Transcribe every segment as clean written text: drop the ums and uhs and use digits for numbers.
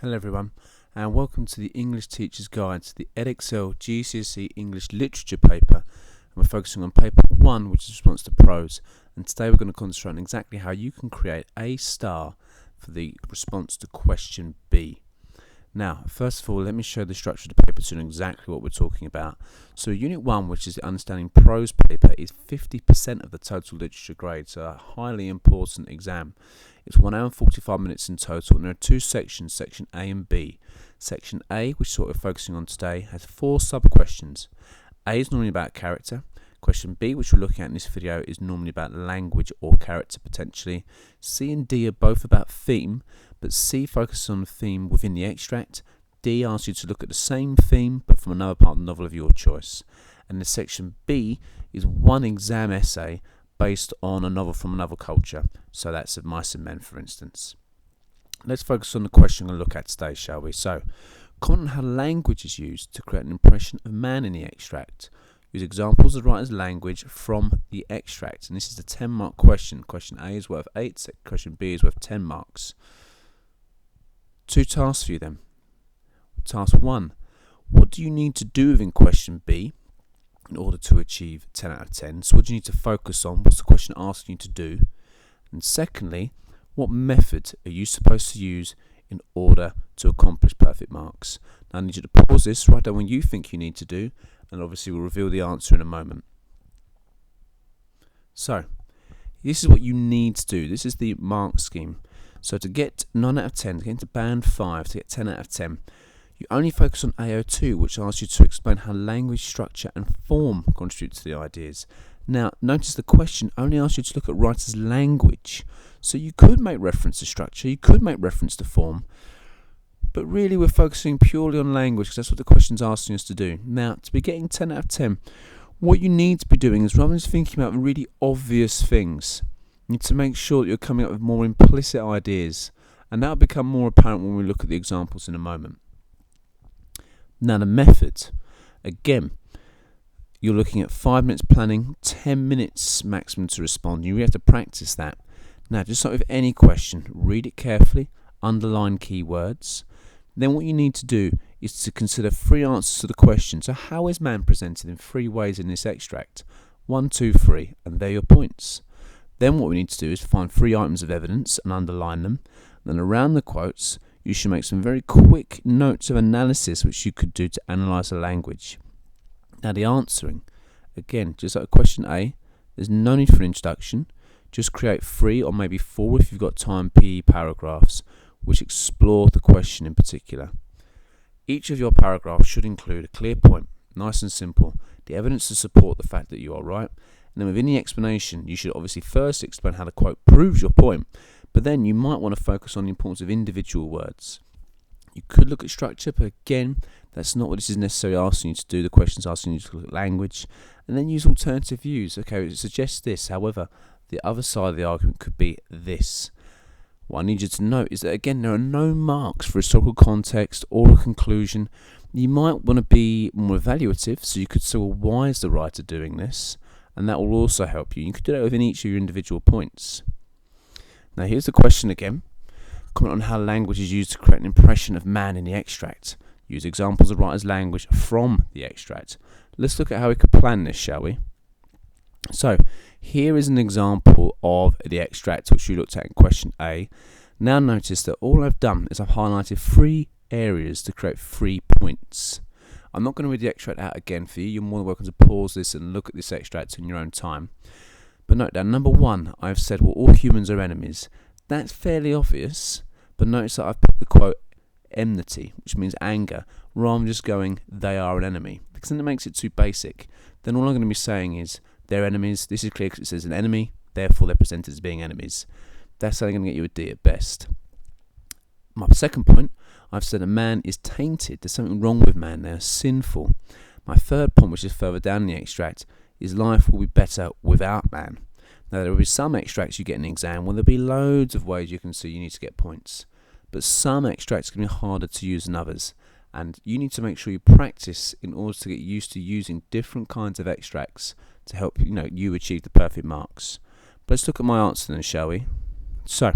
Hello everyone, and welcome to the English Teacher's Guide to the EDEXCEL GCSE English Literature paper. And we're focusing on paper 1, which is response to prose. And today we're going to concentrate on exactly how you can create a star for the response to question B. Now, first of all, let me show the structure of the paper to know exactly what we're talking about. So Unit 1, which is the Understanding Prose paper, is 50% of the total literature grade, so a highly important exam. It's 1 hour and 45 minutes in total, and there are two sections, Section A and B. Section A, which is what we're focusing on today, has 4 sub-questions. A is normally about character. Question B, which we're looking at in this video, is normally about language or character potentially. C and D are both about theme, but C focuses on the theme within the extract. D asks you to look at the same theme, but from another part of the novel of your choice. And the section B is one exam essay based on a novel from another culture. So that's of Mice and Men, for instance. Let's focus on the question we'll look at today, shall we? So, comment on how language is used to create an impression of man in the extract. Use examples of the writer's language from the extract. And this is the 10-mark question. Question A is worth 8, question B is worth 10 marks. 2 tasks for you then. Task 1. What do you need to do within question B in order to achieve 10 out of 10? So what do you need to focus on? What's the question asking you to do? And secondly, what method are you supposed to use in order to accomplish perfect marks? Now I need you to pause this, write down what you think you need to do, and obviously we'll reveal the answer in a moment. So, this is what you need to do. This is the mark scheme. So to get 9 out of 10, to get into band 5, to get 10 out of 10, you only focus on AO2, which asks you to explain how language, structure and form contribute to the ideas. Now, notice the question only asks you to look at writer's language. So you could make reference to structure, you could make reference to form, but really we're focusing purely on language because that's what the question's asking us to do. Now, to be getting 10 out of 10, what you need to be doing is, rather than just thinking about really obvious things, you need to make sure that you're coming up with more implicit ideas, and that'll become more apparent when we look at the examples in a moment. Now the method, again, you're looking at 5 minutes planning, 10 minutes maximum to respond. You really have to practice that. Now, just like with any question, read it carefully, underline keywords. Then what you need to do is to consider 3 answers to the question. So how is man presented in 3 ways in this extract? 1, 2, 3, and they're your points. Then what we need to do is find 3 items of evidence and underline them. Then around the quotes, you should make some very quick notes of analysis which you could do to analyse the language. Now the answering, again, just like question A, there's no need for an introduction. Just create 3 or maybe 4 if you've got time PE paragraphs which explore the question in particular. Each of your paragraphs should include a clear point, nice and simple, the evidence to support the fact that you are right. And then within the explanation, you should obviously first explain how the quote proves your point, but then you might want to focus on the importance of individual words. You could look at structure, but again, that's not what this is necessarily asking you to do. The question's asking you to look at language, and then use alternative views. Okay, it suggests this, however, the other side of the argument could be this. What I need you to note is that, again, there are no marks for historical context or a conclusion. You might want to be more evaluative, so you could say, well, why is the writer doing this? And that will also help you. You could do that within each of your individual points. Now here's the question again. Comment on how language is used to create an impression of man in the extract. Use examples of writer's language from the extract. Let's look at how we could plan this, shall we? So here is an example of the extract which we looked at in question A. Now notice that all I've done is I've highlighted 3 areas to create 3 points. I'm not going to read the extract out again for you. You're more than welcome to pause this and look at this extract in your own time. But note down, number 1, I've said, well, all humans are enemies. That's fairly obvious, but notice that I've put the quote enmity, which means anger, rather than just going, they are an enemy, because then it makes it too basic. Then all I'm going to be saying is, they're enemies. This is clear because it says an enemy, therefore they're presented as being enemies. That's only going to get you a D at best. My second point, I've said a man is tainted. There's something wrong with man. They are sinful. My third point, which is further down in the extract, is life will be better without man. Now there will be some extracts you get in an exam where there'll be loads of ways you can see you need to get points, but some extracts can be harder to use than others, and you need to make sure you practice in order to get used to using different kinds of extracts to help you achieve the perfect marks. But let's look at my answer then, shall we? So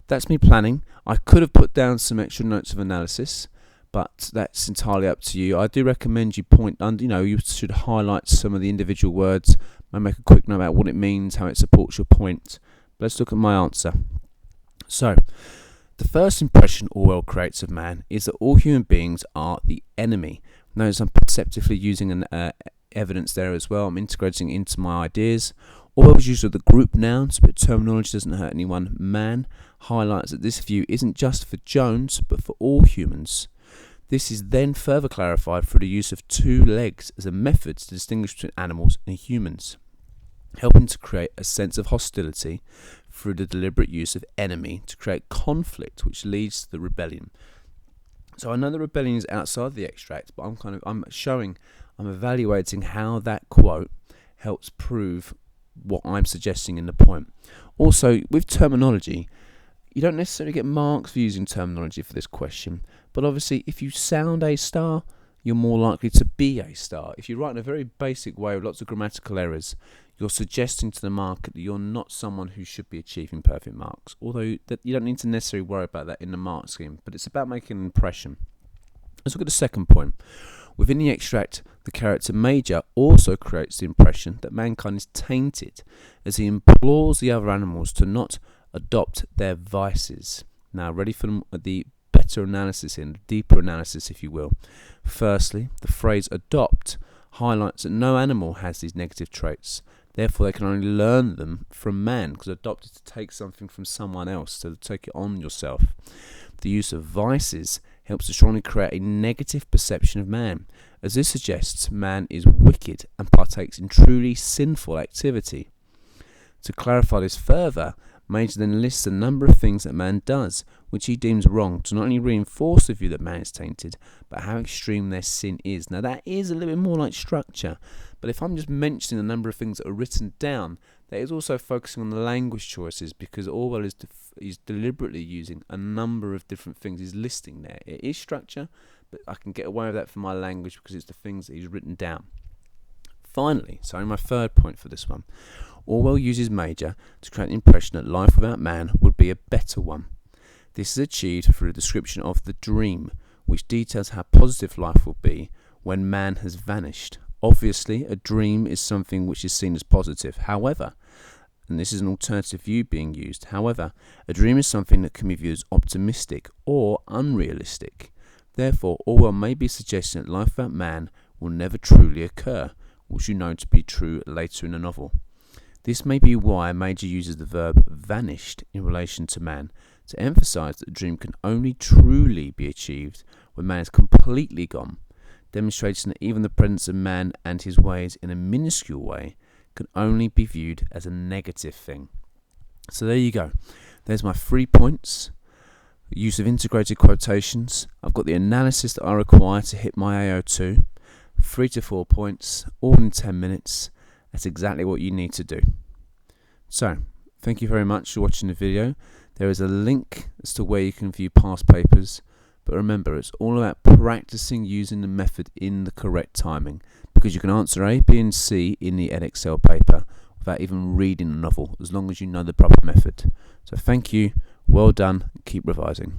That's me planning. I could have put down some extra notes of analysis, but that's entirely up to you. I do recommend you point under, you should highlight some of the individual words, and make a quick note about what it means, how it supports your point. But let's look at my answer. So, the first impression Orwell creates of man is that all human beings are the enemy. Notice I'm perceptively using an evidence there as well. I'm integrating it into my ideas. Orwell's use of the group nouns, but terminology doesn't hurt anyone. Man highlights that this view isn't just for Jones, but for all humans. This is then further clarified through the use of two legs as a method to distinguish between animals and humans, helping to create a sense of hostility through the deliberate use of enemy to create conflict, which leads to the rebellion. So I know the rebellion is outside the extract, but I'm evaluating how that quote helps prove what I'm suggesting in the point. Also, with terminology, you don't necessarily get marks for using terminology for this question, but obviously if you sound a star, you're more likely to be a star. If you write in a very basic way with lots of grammatical errors, you're suggesting to the marker that you're not someone who should be achieving perfect marks, although that you don't need to necessarily worry about that in the mark scheme, but it's about making an impression. Let's look at the second point. Within the extract, the character Major also creates the impression that mankind is tainted, as he implores the other animals to not adopt their vices. Now, ready for the better analysis the deeper analysis, if you will. Firstly, the phrase adopt highlights that no animal has these negative traits. Therefore, they can only learn them from man, because adopt is to take something from someone else, to take it on yourself. The use of vices helps to strongly create a negative perception of man, as this suggests man is wicked and partakes in truly sinful activity. To clarify this further, Major then lists a number of things that man does, which he deems wrong, to not only reinforce the view that man is tainted, but how extreme their sin is. Now that is a little bit more like structure, but if I'm just mentioning the number of things that are written down, that is also focusing on the language choices, because Orwell is deliberately using a number of different things he's listing there. It is structure, but I can get away with that for my language because it's the things that he's written down. Finally, my third point for this one, Orwell uses Major to create the impression that life without man would be a better one. This is achieved through a description of the dream, which details how positive life will be when man has vanished. Obviously, a dream is something which is seen as positive. However, and this is an alternative view being used, however, a dream is something that can be viewed as optimistic or unrealistic. Therefore, Orwell may be suggesting that life without man will never truly occur, which you know to be true later in the novel. This may be why Major uses the verb vanished in relation to man, to emphasise that the dream can only truly be achieved when man is completely gone, demonstrating that even the presence of man and his ways in a minuscule way can only be viewed as a negative thing. So there you go. There's my 3 points. Use of integrated quotations. I've got the analysis that I require to hit my AO2. 3 to 4 points, all in 10 minutes. That's exactly what you need to do. So, thank you very much for watching the video. There is a link as to where you can view past papers, but remember, it's all about practicing using the method in the correct timing, because you can answer A, B and C in the EDEXCEL paper without even reading the novel, as long as you know the proper method. So thank you, well done, keep revising.